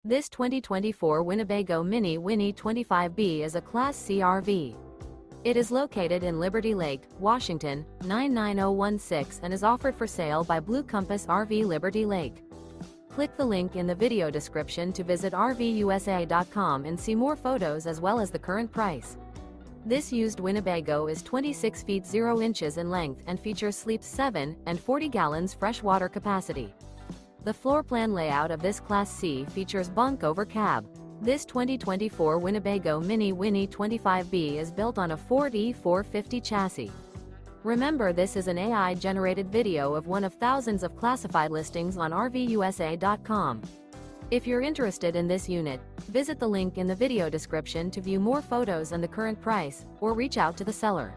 This 2024 Winnebago Minnie Winnie 25B is a Class C RV. It is located in Liberty Lake, Washington, 99016 and is offered for sale by Blue Compass RV Liberty Lake. Click the link in the video description to visit RVUSA.com and see more photos as well as the current price. This used Winnebago is 26 feet 0 inches in length and features sleeps 7 and 40 gallons fresh water capacity. The floor plan layout of this Class C features bunk over cab. This 2024 Winnebago Minnie Winnie 25B is built on a Ford E450 chassis. Remember, this is an AI-generated video of one of thousands of classified listings on RVUSA.com. If you're interested in this unit, visit the link in the video description to view more photos and the current price, or reach out to the seller.